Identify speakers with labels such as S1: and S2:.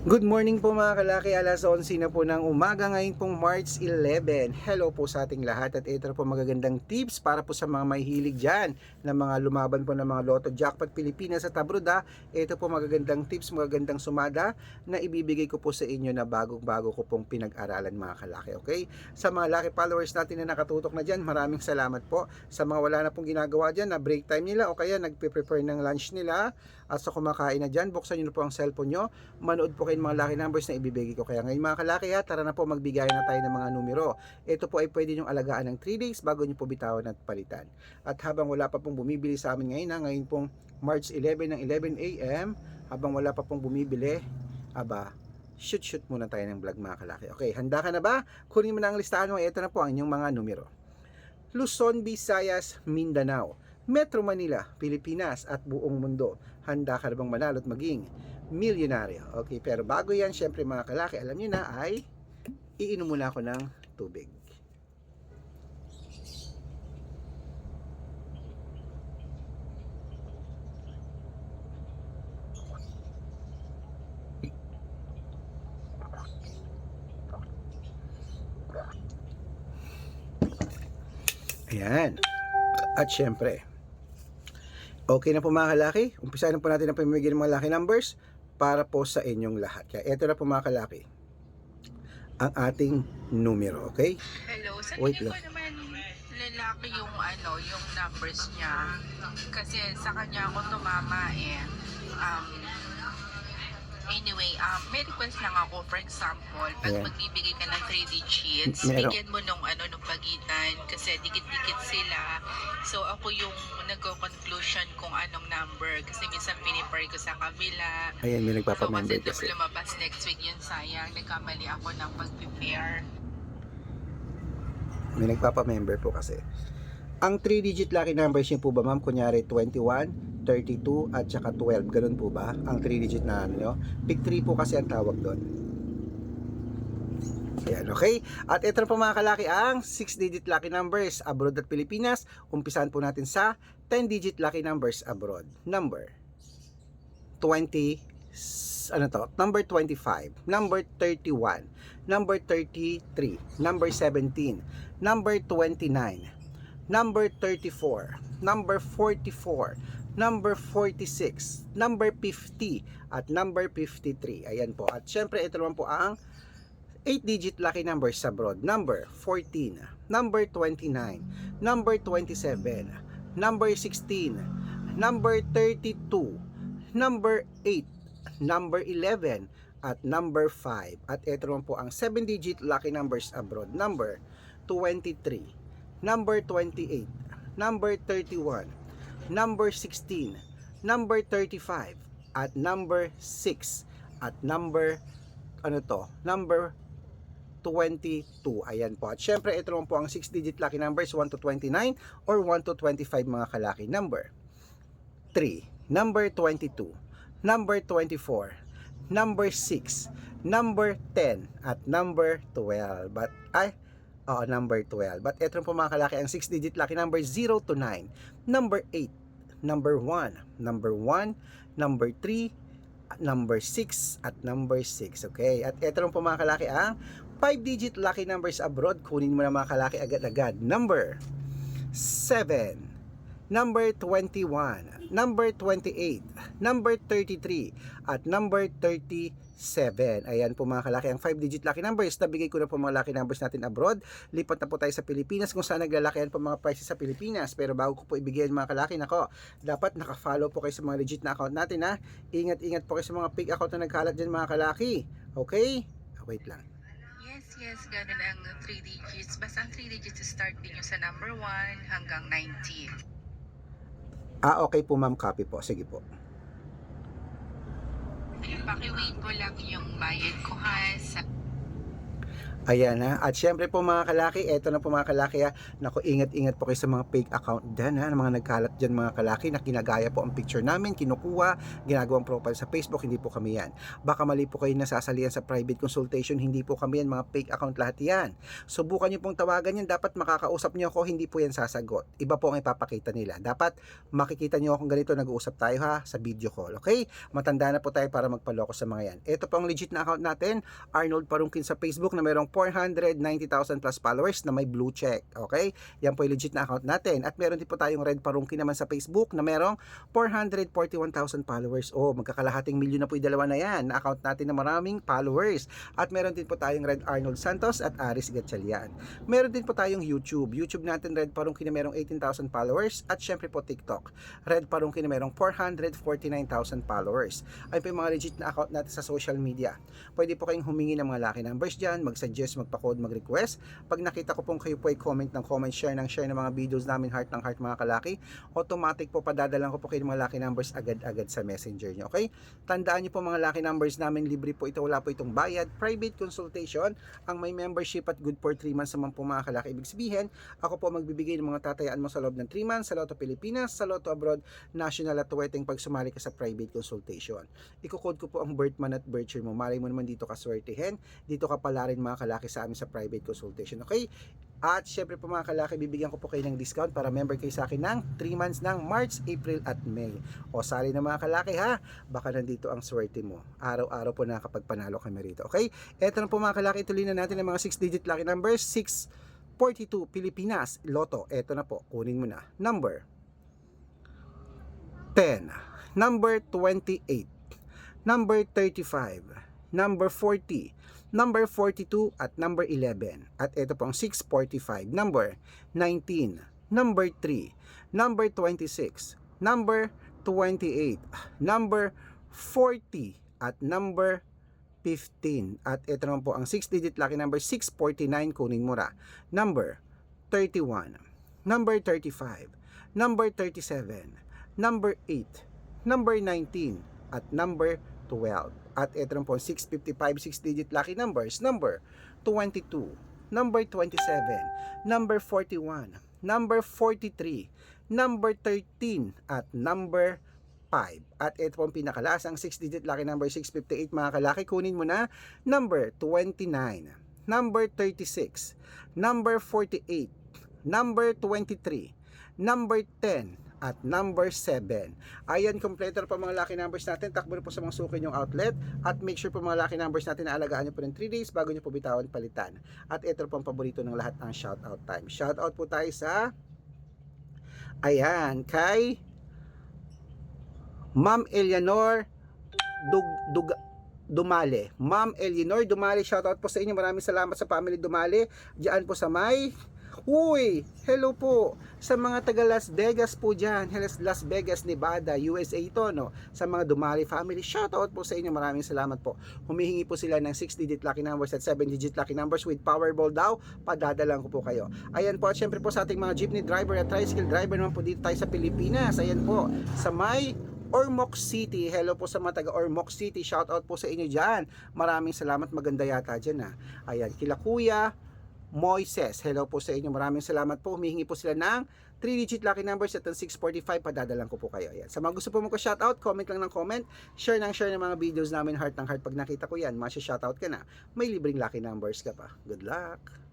S1: Good morning po mga kalaki, alas 11 na po ng umaga ngayon pong March 11. Hello po sa ating lahat at ito po magagandang tips para po sa mga mahihilig dyan na mga lumaban po ng mga Lotto Jackpot Pilipinas at abroad. Ito po magagandang tips, magagandang sumada na ibibigay ko po sa inyo na bagong-bago ko pong pinag-aralan mga kalaki. Okay? Sa mga laki followers natin na nakatutok na dyan, maraming salamat po. Sa mga wala na pong ginagawa dyan na break time nila o kaya nagpe-prepare ng lunch nila at sa kumakain na dyan, buksan nyo na po ang cellphone nyo, manood po kayo ng mga lucky numbers na ibibigay ko. Kaya ngayon mga kalaki tara na po magbigay na tayo ng mga numero. Ito po ay pwede nyong alagaan ng 3 days bago nyo po bitawan at palitan. At habang wala pa pong bumibili sa amin ngayon, ngayon pong March 11 ng 11 AM, habang wala pa pong bumibili, shoot muna tayo ng vlog mga kalaki. Okay, handa ka na ba? Kunin mo na ang listahan mo. Ito na po ang inyong mga numero. Luzon, Visayas, Mindanao, Metro Manila, Pilipinas at buong mundo. Handa ka na bang manalo at maging milyonaryo? Okay, pero bago yan, syempre mga kalaki, alam nyo na ay iinom muna ako ng tubig. Ayan. At syempre, okay na po mga kalaki, umpisahan na po natin ang pamimigay ng mga lucky numbers para po sa inyong lahat. Kaya eto na po mga kalaki, ang ating numero, okay?
S2: Hello, sa
S1: Wait
S2: tingin ko
S1: lang.
S2: naman lalaki yung numbers niya. Kasi sa kanya ako tumama eh. Um, may request lang ako. For example, pag
S1: Ayan.
S2: magbibigay ka ng 3 digits,
S1: Meron.
S2: bigyan mo nung pagitan kasi dikit-dikit sila. So ako yung nagko-conclusion kung anong number kasi minsan pinipare ko sa kabila.
S1: Ayan, may
S2: So
S1: nagpapamember
S2: kasi
S1: kasi.
S2: lumabas next week yun, sayang. Nagkamali ako ng pag-prepare.
S1: May nagpapamember po kasi. Ang 3-digit lucky numbers niyo po ba ma'am? Kunyari 21, 32 at saka 12. Ganun po ba? Ang 3-digit na ano nyo? Pick 3 po kasi ang tawag doon. Ayan, okay? At ito na po mga kalaki ang 6-digit lucky numbers abroad at Pilipinas. Umpisahan po natin sa 10-digit lucky numbers abroad. Number 20, number 25, number 31, number 33, number 17, number 29, number 34, number 44, number 46, number 50, at number 53. Ayan po. At syempre, ito naman po ang 8-digit lucky numbers abroad. Number 14, number 29, number 27, number 16, number 32, number 8, number 11, at number 5. At ito naman po ang 7-digit lucky numbers abroad. Number 23, number 28, number 31, number 16, number 35, at number 6, at number number 22. Ayan po. At syempre, ito naman po ang 6-digit lucky numbers 1 to 29 or 1 to 25 mga kalaki. Number 3, number 22, number 24, number 6, number 10, at number 12. Number 12. But ito po mga kalaki, ang 6-digit lucky number 0 to 9, number 8, number 1, number 1, number 3, number 6, at number 6. Okay? At ito po mga kalaki, ang 5-digit lucky numbers abroad. Kunin mo na mga kalaki agad-agad. Number 7, number 21, number 28, number 33, at number 37. Ayan po mga kalaki, ang 5-digit lucky numbers. Nabigay ko na po mga lucky numbers natin abroad. Lipat na po tayo sa Pilipinas kung saan naglalakihan po mga prices sa Pilipinas. Pero bago ko po ibigay mga kalaki, dapat nakafollow po kayo sa mga legit na account natin ha. Ingat po kayo sa mga fake account na nagkalat dyan mga kalaki. Okay? Wait lang.
S2: Yes, ganun ang 3 digits. Basta ang 3 digits start din yung sa number 1 hanggang 19.
S1: Okay po ma'am, copy po. Sige po.
S2: Paki-wait mo lang yung bayad ko ha.
S1: Ayan na. At syempre po mga kalaki, eto na po mga kalaki ha. Naku, ingat-ingat po kayo sa mga fake account dyan ha. Mga nagkalat dyan mga kalaki na kinagaya po ang picture namin, kinukuha, ginagawang profile sa Facebook, hindi po kami yan. Baka mali po kayo nasasalihan sa private consultation, hindi po kami yan, mga fake account lahat yan. Subukan nyo pong tawagan yan, dapat makakausap nyo ako, hindi po yan sasagot. Iba po ang ipapakita nila. Dapat makikita nyo akong ganito, nag-uusap tayo ha, sa video call, okay? Matanda na po tayo para magpaloko sa mga yan. Ito po ang legit na account natin, Arnold Parungkin sa Facebook na mayroong 490,000 plus followers na may blue check. Okay? Yan po yung legit na account natin. At meron din po tayong Red Parungkin naman sa Facebook na merong 441,000 followers. Oh, magkakalahating milyon na po yung dalawa na yan na account natin na maraming followers. At meron din po tayong Red Arnold Santos at Aris Gatchalian. Meron din po tayong YouTube. YouTube natin Red Parungkin na merong 18,000 followers. At syempre po TikTok. Red Parungkin na merong 449,000 followers. Ay po yung mga legit na account natin sa social media. Pwede po kayong humingi ng mga lucky numbers dyan, mag-suggest, magpa-code, mag-request. Pag nakita ko pong kayo po ay comment ng comment, share ng mga videos namin, heart ng heart mga kalaki, automatic po padadalan ko po kayo ng mga lucky numbers agad-agad sa messenger nyo. Okay? Tandaan nyo po mga lucky numbers namin, libre po ito, wala po itong bayad, private consultation, ang may membership at good for 3 months naman po mga kalaki. Ibig sabihin, ako po magbibigay ng mga tatayaan mo sa loob ng 3 months, sa Lotto Pilipinas, sa Lotto Abroad, national at tuweteng pag sumali ka sa private consultation. Iko-code ko po ang birth month at birth year mo. Malay mo naman dito ka swertihin, dito ka pala rin mga kalaki sa amin sa private consultation. Okay? At syempre po mga kalaki, bibigyan ko po kayo ng discount para member kayo sa akin ng 3 months ng March, April at May. O sali na mga kalaki ha, baka nandito ang swerte mo. Araw-araw po nakakapagpanalo kami rito. Okay? Eto na po mga kalaki, tuloy na natin ang mga 6-digit lucky numbers. 642 Pilipinas Lotto. Eto na po, kunin mo na. Number 10, number 28, number 35, number 40, number 42 at number 11. At ito pong 645, number 19, number 3, number 26, number 28, number 40 at number 15. At ito naman po ang 6-digit lucky number 649, kunin mo na. Number 31, number 35, number 37, number 8, number 19 at number 12. At ito naman po 655 6-digit lucky numbers, number 22, number 27, number 41, number 43, number 13 at number 5. At ito po ang pinakalasang 6-digit lucky number 658 mga kalaki, kunin mo na. Number 29, number 36, number 48, number 23, number 10 at number 7. Ayan, kompleto na po mga lucky numbers natin. Takbo na po sa mga suki nyong outlet. At make sure po mga lucky numbers natin na alagaan nyo po ng 3 days bago nyo po bitawan palitan. At ito po ang paborito ng lahat, ang shoutout time. Shoutout po tayo sa, ayan, kay Ma'am Eleanor Dumale. Ma'am Eleanor Dumale, shoutout po sa inyo. Maraming salamat sa family Dumale. Diyan po sa may, uy, hello po sa mga taga Las Vegas po dyan. Las Vegas, Nevada, USA ito, no? Sa mga Dumali family, shoutout po sa inyo. Maraming salamat po. Humihingi po sila ng 6-digit lucky numbers at 7-digit lucky numbers with Powerball daw. Padadalang ko po kayo. Ayan po, at syempre po sa ating mga jeepney driver at tricycle driver naman po dito tayo sa Pilipinas. Ayan po, sa may Ormoc City. Hello po sa mga taga Ormoc City. Shoutout po sa inyo dyan. Maraming salamat. Maganda yata dyan ha. Ayan, kila Kuya Moises, hello po sa inyo. Maraming salamat po. Humihingi po sila ng 3-digit lucky numbers at ang 645. Padadalang ko po kayo. Ayan. Sa mga gusto po magka-shoutout, comment lang ng comment. Share ng mga videos namin. Heart ng heart. Pag nakita ko yan, masya-shoutout ka na. May libreng lucky numbers ka pa. Good luck!